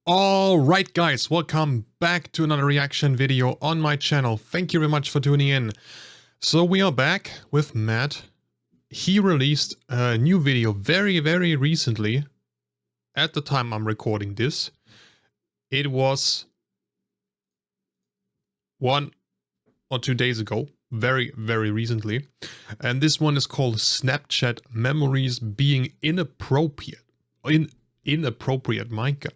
Alright guys, welcome back to another reaction video on my channel. Thank you very much for tuning in. So we are back with Matt. He released a new video very recently. At the time I'm recording this, it was 1 or 2 days ago, very recently. And this one is called Snapchat Memories Being Inappropriate. Inappropriate, my god.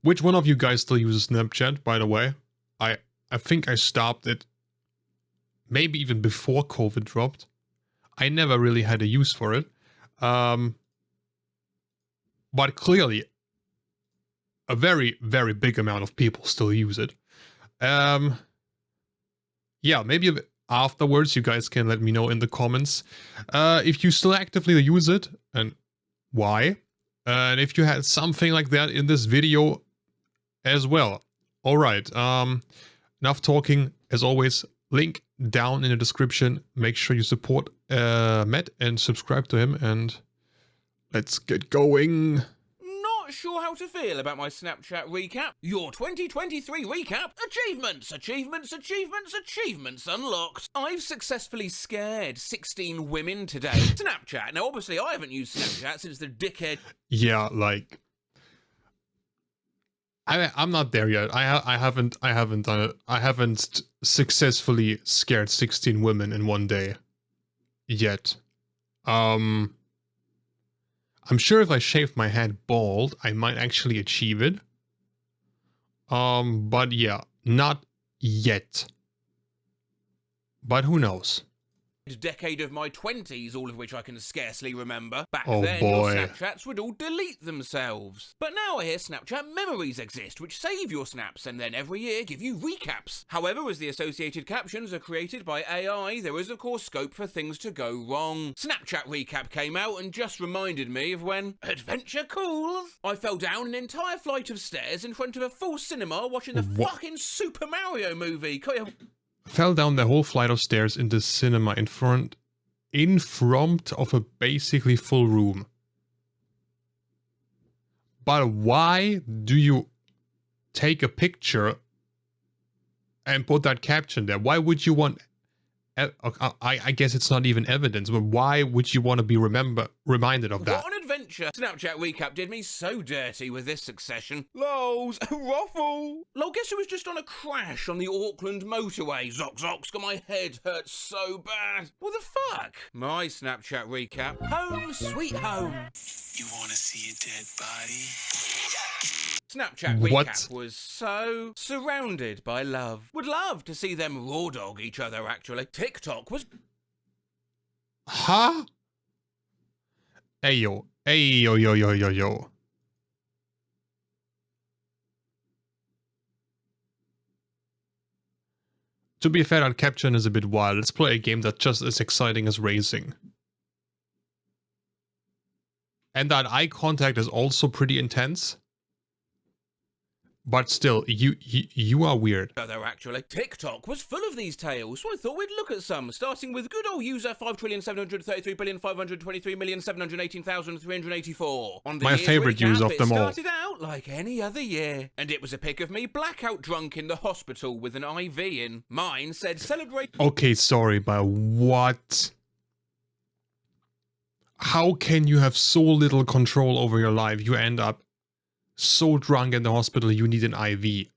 Which one of you guys still uses Snapchat, by the way? I think I stopped it maybe even before COVID dropped. I never really had a use for it. But clearly a very big amount of people still use it. Yeah, maybe afterwards you guys can let me know in the comments if you still actively use it and why. And if you had something like that in this video as well. Alright, enough talking. As always, link down in the description. Make sure you support Matt and subscribe to him, and let's get going. Not sure how to feel about my Snapchat recap. Your 2023 recap. Achievements unlocked. I've successfully scared 16 women today. Snapchat. Now, obviously, I haven't used Snapchat since the dickhead. Yeah, like I'm not there yet. I haven't done it. I haven't successfully scared 16 women in one day yet. I'm sure if I shaved my head bald, I might actually achieve it. But yeah, not yet. But who knows? Decade of my 20s, all of which I can scarcely remember. Back Oh then, boy. your Snapchats would all delete themselves. But now I hear Snapchat memories exist, which save your snaps and then every year give you recaps. However, as the associated captions are created by AI, there is of course scope for things to go wrong. Snapchat recap came out and just reminded me of when adventure calls. I fell down an entire flight of stairs in front of a full cinema watching the fucking Super Mario movie. Fell down the whole flight of stairs in the cinema in front of a basically full room. But why do you take a picture and put that caption there? Why would you want... I guess it's not even evidence, but why would you want to be reminded of that? What an adventure! Snapchat recap did me so dirty with this succession. Lols, ruffle! Lol, guess who was just on a crash on the Auckland motorway? Zox, got my head hurt so bad. What the fuck? My Snapchat recap. Home sweet home. You wanna see a dead body? Snapchat recap was so surrounded by love. Would love to see them raw dog each other, actually. TikTok was... Huh? Ayo. Yo. To be fair, that caption is a bit wild. Let's play a game that's just as exciting as racing. And that eye contact is also pretty intense. But still, you are weird. Though actually, TikTok was full of these tales, so I thought we'd look at some, starting with good old user 5,733,523,718,384. On the My favorite recap, user of them all. It started out like any other year, and it was a pic of me blackout drunk in the hospital with an IV in. Mine said celebrate. Okay, sorry, but what? How can you have so little control over your life? You end up so drunk in the hospital you need an IV.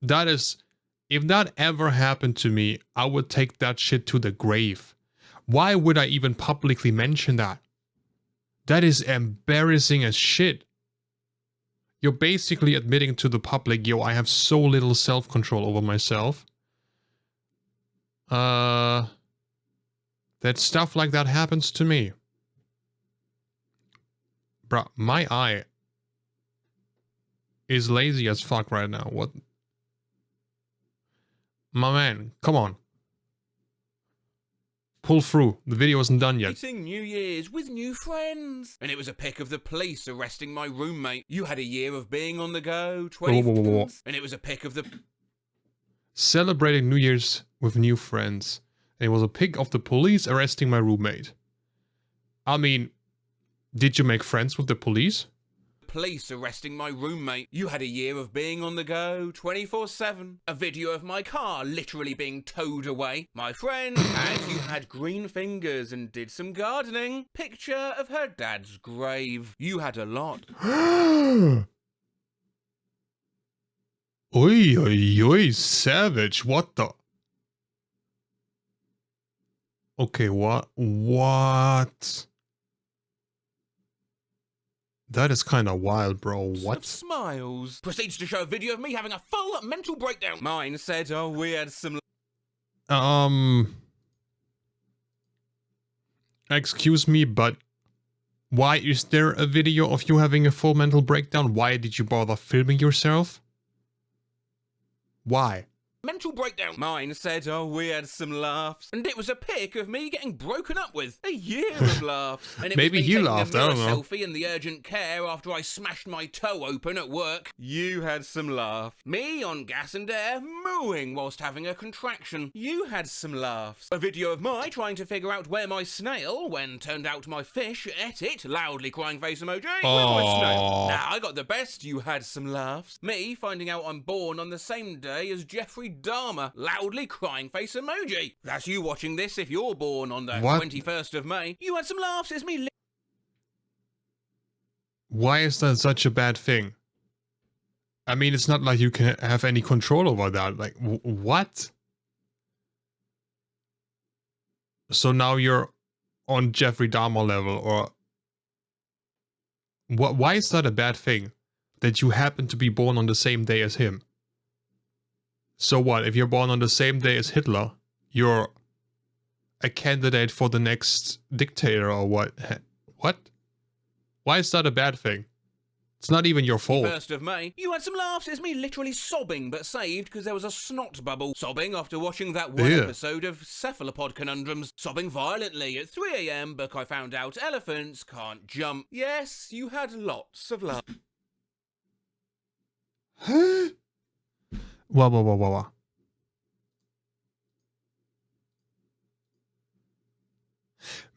That is, if that ever happened to me, I would take that shit to the grave. Why would I even publicly mention that? That is embarrassing as shit. You're basically admitting to the public, yo, I have so little self-control over myself. That stuff like that happens to me. Bruh, my eye is lazy as fuck right now. What? My man, come on. Pull through. The video isn't done yet. New Year's with new friends. And it was a pic of the police arresting my roommate. You had a year of being on the go. 20 And it was a pic of the... Celebrating New Year's with new friends. And it was a pic of the police arresting my roommate. I mean, did you make friends with the police? Police arresting my roommate. You had a year of being on the go 24/7. A video of my car literally being towed away. My friend and you had green fingers and did some gardening. Picture of her dad's grave. You had a lot. Oi, oi, oi, savage. What the? Okay, what? What? That is kind of wild, bro. What? Smiles. Proceeds to show a video of me having a full mental breakdown. Mine said, oh, we had some... Excuse me, but why is there a video of you having a full mental breakdown? Why did you bother filming yourself? Why? Mental breakdown. Mine said, oh, we had some laughs. And it was a pic of me getting broken up with. A year of laughs. And it Maybe was me you taking laughed, a I mirror don't know. selfie in the urgent care after I smashed my toe open at work. You had some laughs. Me on gas and air mooing whilst having a contraction. You had some laughs. A video of my trying to figure out where my snail, when turned out my fish ate it, loudly crying face emoji. Where my snail? Nah, I got the best. You had some laughs. Me finding out I'm born on the same day as Jeffrey Dahmer, loudly crying face emoji. That's you watching this if you're born on the 21st of May. You had some laughs. It's me. Why is that such a bad thing? I mean, it's not like you can have any control over that. Like, what? So now you're on Jeffrey Dahmer level, or what? Why is that a bad thing? That you happen to be born on the same day as him? So what, if you're born on the same day as Hitler, you're a candidate for the next dictator or what? What? Why is that a bad thing? It's not even your fault. 1st of May. You had some laughs. It's me literally sobbing, but saved because there was a snot bubble. Sobbing after watching that one episode of Cephalopod Conundrums. Sobbing violently at 3 AM, but I found out elephants can't jump. Yes, you had lots of laughs. Huh? Wah.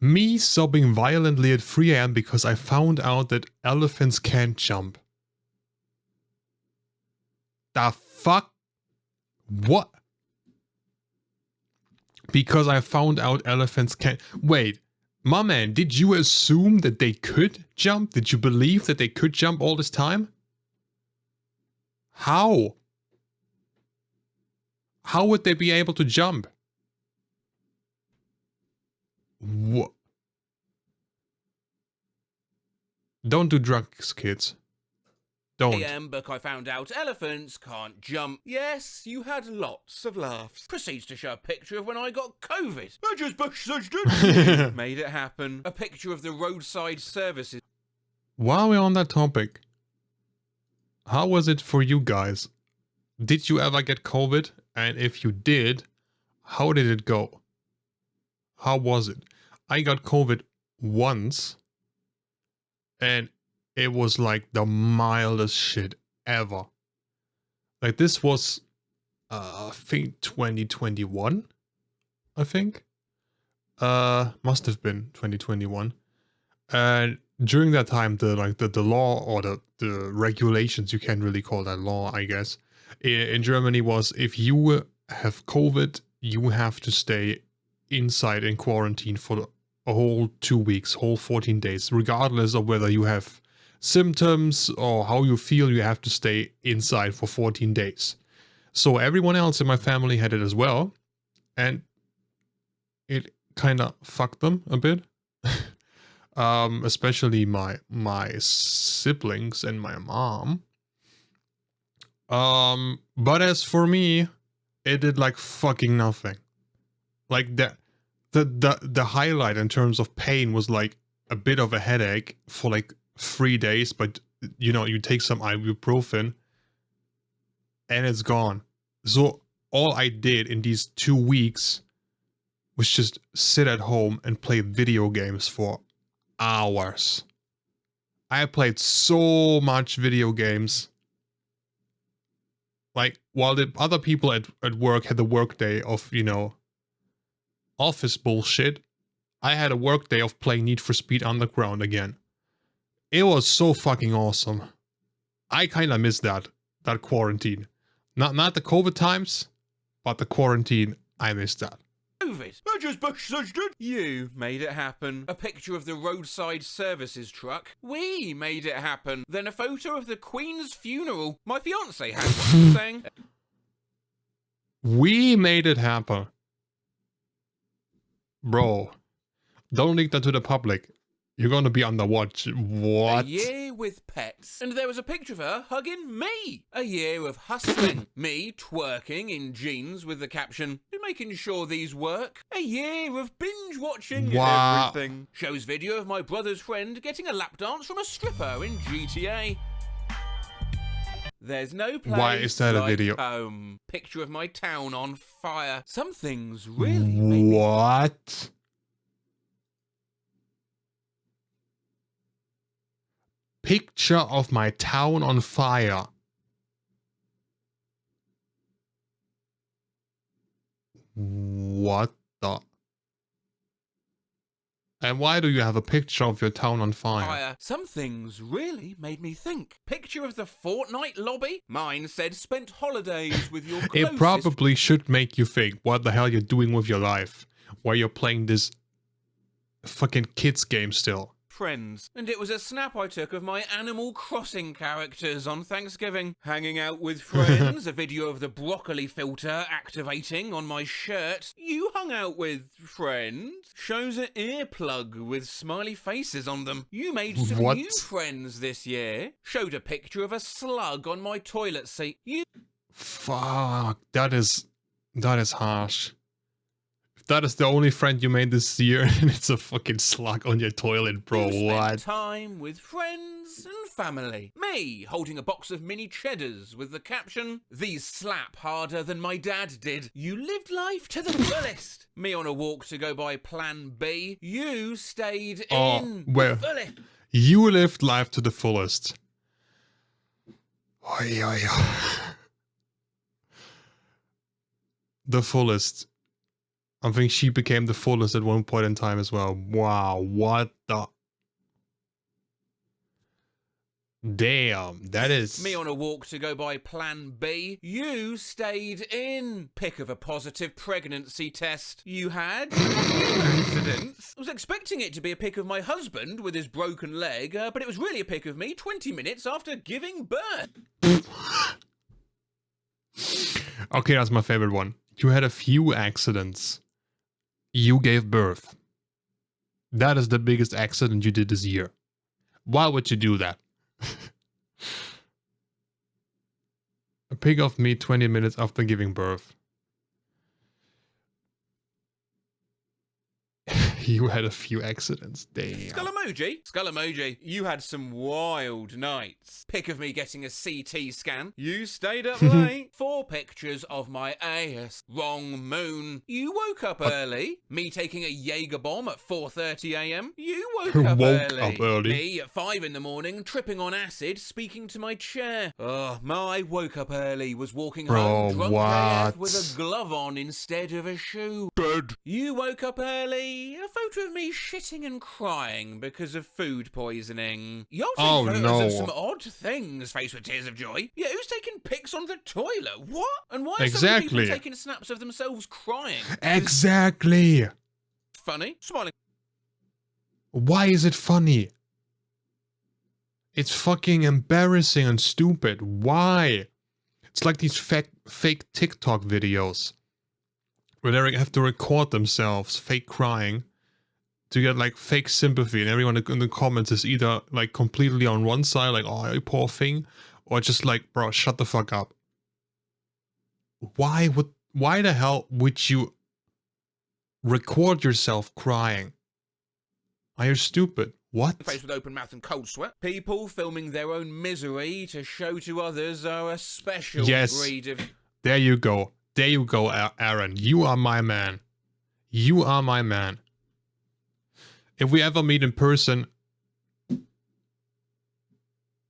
Me sobbing violently at 3 AM because I found out that elephants can't jump. The fuck? What? Because I found out elephants can't... Wait, my man, did you assume that they could jump? Did you believe that they could jump all this time? How? How would they be able to jump? What? Don't do drugs, kids. Don't. But I found out elephants can't jump. Yes, you had lots of laughs. Proceeds to show a picture of when I got COVID. I just made it happen. A picture of the roadside services. While we're on that topic, how was it for you guys? Did you ever get COVID? And if you did, how did it go? How was it? I got COVID once, and it was like the mildest shit ever. Like, this was, I think 2021, I think. Must have been 2021. And during that time, the law, or the regulations, you can't really call that law, I guess, in Germany was, if you have COVID, you have to stay inside in quarantine for a whole 2 weeks, whole 14 days, regardless of whether you have symptoms or how you feel. You have to stay inside for 14 days. So everyone else in my family had it as well, and it kind of fucked them a bit. Especially my siblings and my mom. But as for me, it did like fucking nothing. Like the highlight in terms of pain was like a bit of a headache for like 3 days, but you know, you take some ibuprofen and it's gone. So all I did in these 2 weeks was just sit at home and play video games for hours. I played so much video games. Like, while the other people at work had the work day of, you know, office bullshit, I had a work day of playing Need for Speed Underground again. It was so fucking awesome. I kinda miss that quarantine. Not the COVID times, but the quarantine, I miss that. COVID. You made it happen. A picture of the roadside services truck. We made it happen. Then a photo of the Queen's funeral. My fiance had one saying, We made it happen. Bro, don't leak that to the public. You're gonna be under watch. What? A year with pets. And there was a picture of her hugging me. A year of hustling. Me twerking in jeans with the caption, making sure these work. A year of binge watching Wow. everything. Shows video of my brother's friend getting a lap dance from a stripper in GTA. There's no place Why is that a like video? home. Picture of my town on fire. Some things really made me What? Picture of my town on fire. What the? And why do you have a picture of your town on fire? Some things really made me think. Picture of the Fortnite lobby. Mine said spent holidays with your closest It probably should make you think what the hell you're doing with your life. Why you're playing this fucking kids game still. friends. And it was a snap I took of my Animal Crossing characters on Thanksgiving. Hanging out with friends, a video of the broccoli filter activating on my shirt. You hung out with friends. Shows an earplug with smiley faces on them. You made some What? new friends this year. Showed a picture of a slug on my toilet seat. You Fuck, that is harsh. If that is the only friend you made this year, and it's a fucking slug on your toilet, bro, spent what? time with friends and family. Me holding a box of mini cheddars with the caption, "These slap harder than my dad did. You lived life to the fullest." Me on a walk to go by Plan B. You stayed in well, the fullest. You lived life to the fullest. Oi, oi, oi. The fullest. I think she became the fullest at one point in time as well. Wow, what the... Damn, that is... Me on a walk to go by Plan B. You stayed in. Pic of a positive pregnancy test. You had accidents. I was expecting it to be a pic of my husband with his broken leg, but it was really a pic of me 20 minutes after giving birth. Okay, that's my favorite one. You had a few accidents. You gave birth. That is the biggest accident you did this year. Why would you do that? A pic of me 20 minutes after giving birth. You had a few accidents. Damn. Skull emoji. Skull emoji. You had some wild nights. Pic of me getting a CT scan. You stayed up late. 4 pictures of my AS. Wrong moon. You woke up early. Me taking a Jaeger bomb at 4:30 a.m. You woke up early. Me at 5 in the morning, tripping on acid, speaking to my chair. My woke up early was walking home drunk AF with a glove on instead of a shoe. Dead. You woke up early. A photo of me shitting and crying because of food poisoning. You're taking photos of some odd things, faced with tears of joy. Yeah, who's taking pics on the toilet? What? And why are so many people taking snaps of themselves crying? Exactly. Funny? Smiling. Why is it funny? It's fucking embarrassing and stupid. Why? It's like these fake TikTok videos where they have to record themselves fake crying to get like fake sympathy, and everyone in the comments is either like completely on one side, like, oh, you poor thing, or just like, bro, shut the fuck up. Why the hell would you record yourself crying? Are you stupid? What? Faced with open mouth and cold sweat. People filming their own misery to show to others are a special breed of... There you go. There you go, Aaron. You are my man. You are my man. If we ever meet in person,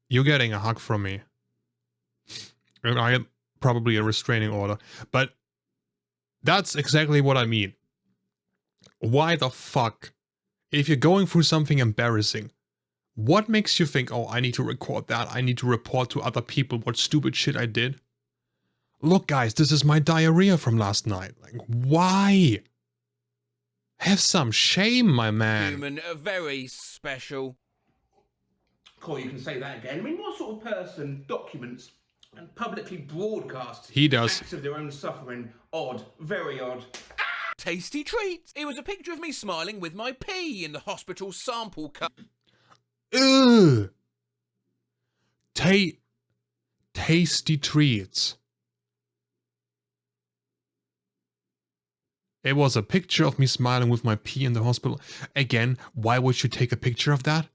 you're getting a hug from me. And I am probably a restraining order. But that's exactly what I mean. Why the fuck If you're going through something embarrassing, what makes you think, oh, I need to record that, I need to report to other people what stupid shit I did? Look guys, this is my diarrhea from last night. Like, why? Have some shame, my man. Human, very special. Cool, you can say that again. I mean, what sort of person documents and publicly broadcasts He does. acts of their own suffering? Odd, very odd. Tasty treats. It was a picture of me smiling with my pee in the hospital sample cup. Ugh. Tasty treats. It was a picture of me smiling with my pee in the hospital. Again, why would you take a picture of that?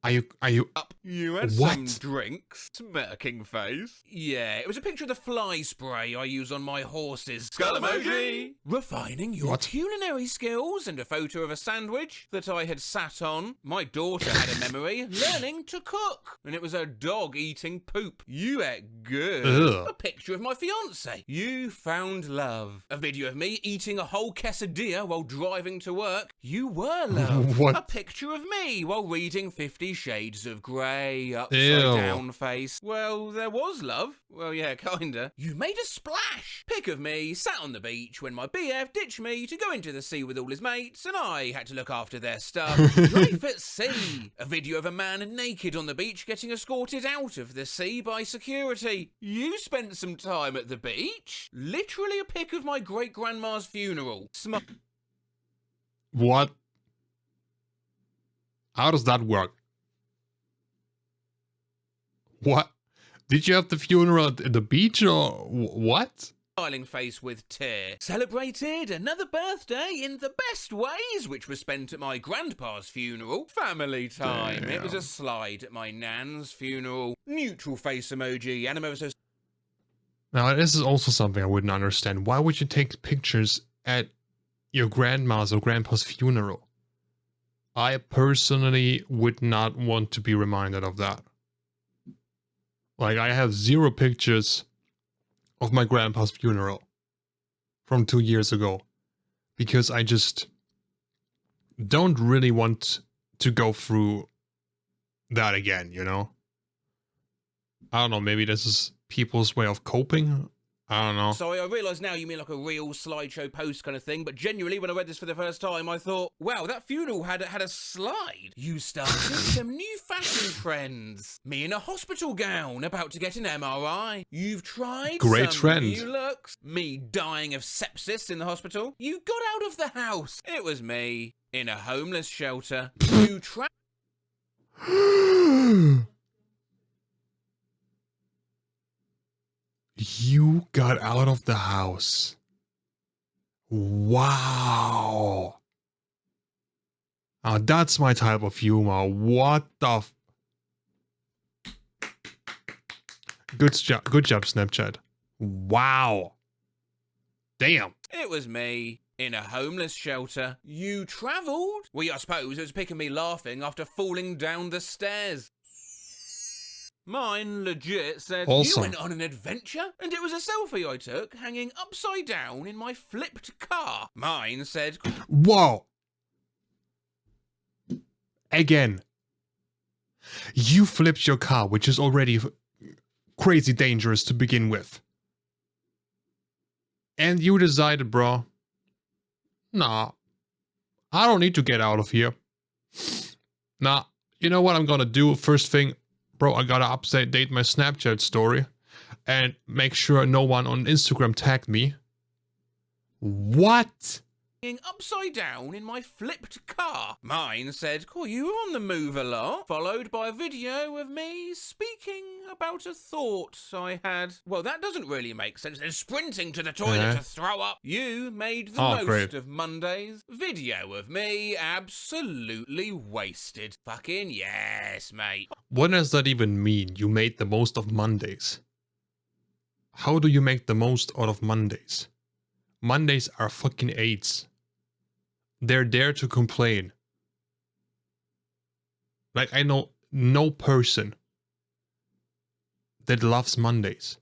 Are you You had What? some drinks, smirking face. Yeah, it was a picture of the fly spray I use on my horses. Skull emoji! Refining your What? culinary skills and a photo of a sandwich that I had sat on. My daughter had a memory, learning to cook. And it was a dog eating poop. You ate good. Ugh. A picture of my fiance. You found love. A video of me eating a whole quesadilla while driving to work. You were love. What? A picture of me while reading 50 Shades of Grey, upside Ew. down face. Well, there was love. Well, yeah, kinda. You made a splash. Pic of me sat on the beach when my BF ditched me to go into the sea with all his mates, and I had to look after their stuff. Life at sea. A video of a man naked on the beach getting escorted out of the sea by security. You spent some time at the beach. Literally a pic of my great-grandma's funeral. What? How does that work? What? Did you have the funeral at the beach or what? Smiling face with tear. Celebrated another birthday in the best ways, which was spent at my grandpa's funeral. Family time. It was a slide at my nan's funeral. Neutral face emoji. And I'm ever so... Now, this is also something I wouldn't understand. Why would you take pictures at your grandma's or grandpa's funeral? I personally would not want to be reminded of that. Like, I have 0 pictures of my grandpa's funeral from 2 years ago because I just don't really want to go through that again, you know? I don't know, maybe this is people's way of coping? I don't know. Sorry, I realise now you mean like a real slideshow post kind of thing, but genuinely when I read this for the first time, I thought, wow, that funeral had a slide. You started some new fashion trends. Me in a hospital gown, about to get an MRI. You've tried Great some trend. new looks. Me dying of sepsis in the hospital. You got out of the house. It was me in a homeless shelter. You tried... You got out of the house. Wow. That's my type of humor. What the f... Good job, Snapchat. Wow. Damn. It was me in a homeless shelter. You travelled? Well, I suppose it was a pic of me laughing after falling down the stairs. Mine legit said, Awesome. You went on an adventure? And it was a selfie I took hanging upside down in my flipped car. Mine said, Whoa. Again. You flipped your car, which is already crazy dangerous to begin with. And you decided, bro, nah, I don't need to get out of here. Nah, you know what I'm gonna do? First thing, bro, I gotta update my Snapchat story and make sure no one on Instagram tagged me. What? hanging upside down in my flipped car. Mine said, Cool, you were on the move a lot. Followed by a video of me speaking about a thought I had. Well, that doesn't really make sense. Then sprinting to the toilet to throw up. You made the most of Mondays. Video of me absolutely wasted. Fucking yes, mate. What does that even mean? You made the most of Mondays. How do you make the most out of Mondays? Mondays are fucking AIDS. They're there to complain. Like, I know no person that loves Mondays.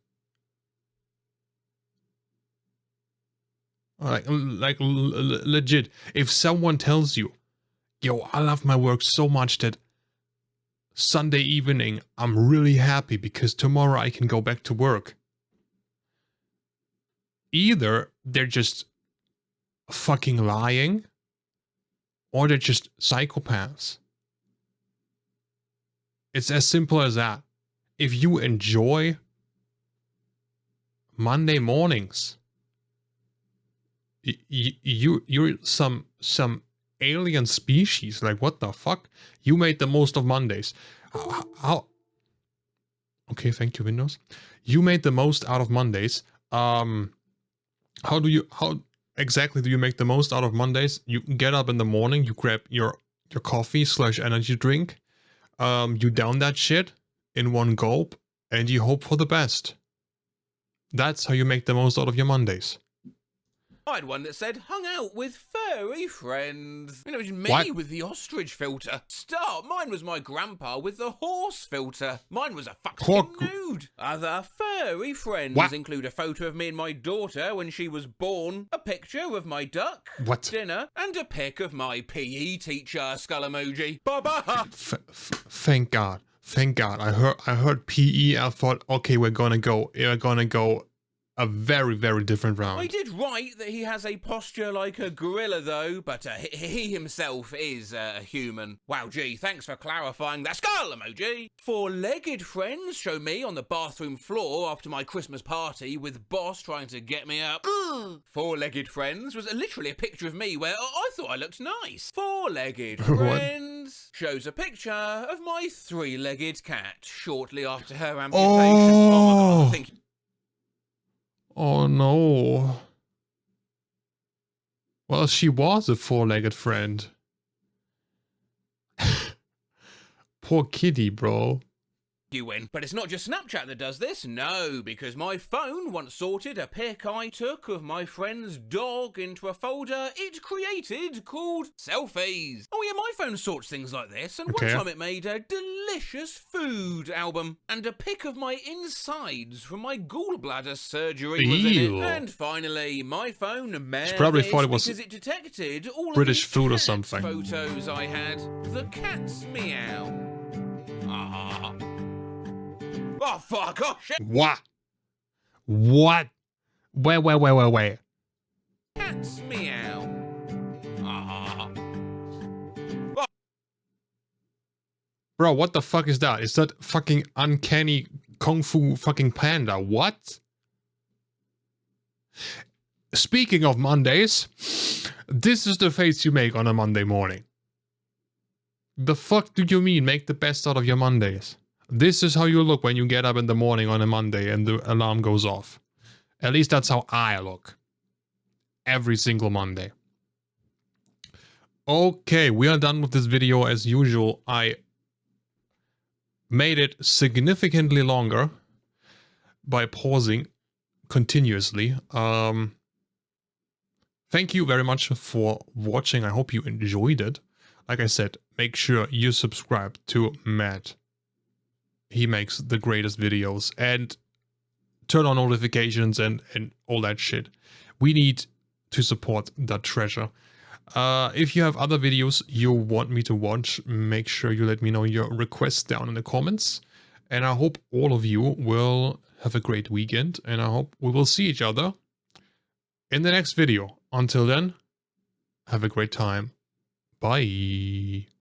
Like legit. If someone tells you, yo, I love my work so much that Sunday evening, I'm really happy because tomorrow I can go back to work. Either they're just fucking lying, or they're just psychopaths. It's as simple as that. If you enjoy Monday mornings, you're some alien species. Like, what the fuck? You made the most of Mondays. How? Okay, thank you, Windows. You made the most out of Mondays. How exactly do you make the most out of Mondays? You get up in the morning, you grab your coffee / energy drink, you down that shit in one gulp, and you hope for the best. That's how you make the most out of your Mondays. I had one that said, hung out with furry friends. And it was me What? with the ostrich filter. Stop, mine was my grandpa with the horse filter. Mine was a fucking nude. Other furry friends What? include a photo of me and my daughter when she was born, a picture of my duck, What? dinner, and a pic of my PE teacher skull emoji. Baba! Thank God. Thank God. I heard PE. I thought, okay, we're gonna go a very, very different round. I did write that he has a posture like a gorilla, though, but he himself is a human. Wow, gee, thanks for clarifying that skull emoji. Four-legged friends show me on the bathroom floor after my Christmas party with boss trying to get me up. Four-legged friends was literally a picture of me where I thought I looked nice. Four-legged friends shows a picture of my three-legged cat shortly after her amputation. Oh my God, I think... Oh no. Well, she was a four-legged friend. Poor kitty, bro. You win. But it's not just Snapchat that does this, no, because my phone once sorted a pic I took of my friend's dog into a folder it created called Selfies. Oh yeah, my phone sorts things like this, and Okay. one time it made a delicious food album, and a pic of my insides from my gallbladder surgery was in Ew. it. And finally, my phone She probably thought it was because it detected all British of the food or cat something. photos I had. The cat's meow. Ah. Oh, fuck. Oh, shit. What? What? Wait. Cat's meow. Ah. Bro, what the fuck is that? Is that fucking uncanny Kung Fu fucking panda? What? Speaking of Mondays, this is the face you make on a Monday morning. The fuck do you mean make the best out of your Mondays? This is how you look when you get up in the morning on a Monday and the alarm goes off. At least that's how I look. Every single Monday. Okay, we are done with this video as usual. I made it significantly longer by pausing continuously. Thank you very much for watching. I hope you enjoyed it. Like I said, make sure you subscribe to Matt. He makes the greatest videos, and turn on notifications and all that shit. We need to support that treasure. If you have other videos you want me to watch, make sure you let me know your requests down in the comments. And I hope all of you will have a great weekend, and I hope we will see each other in the next video. Until then, have a great time. Bye.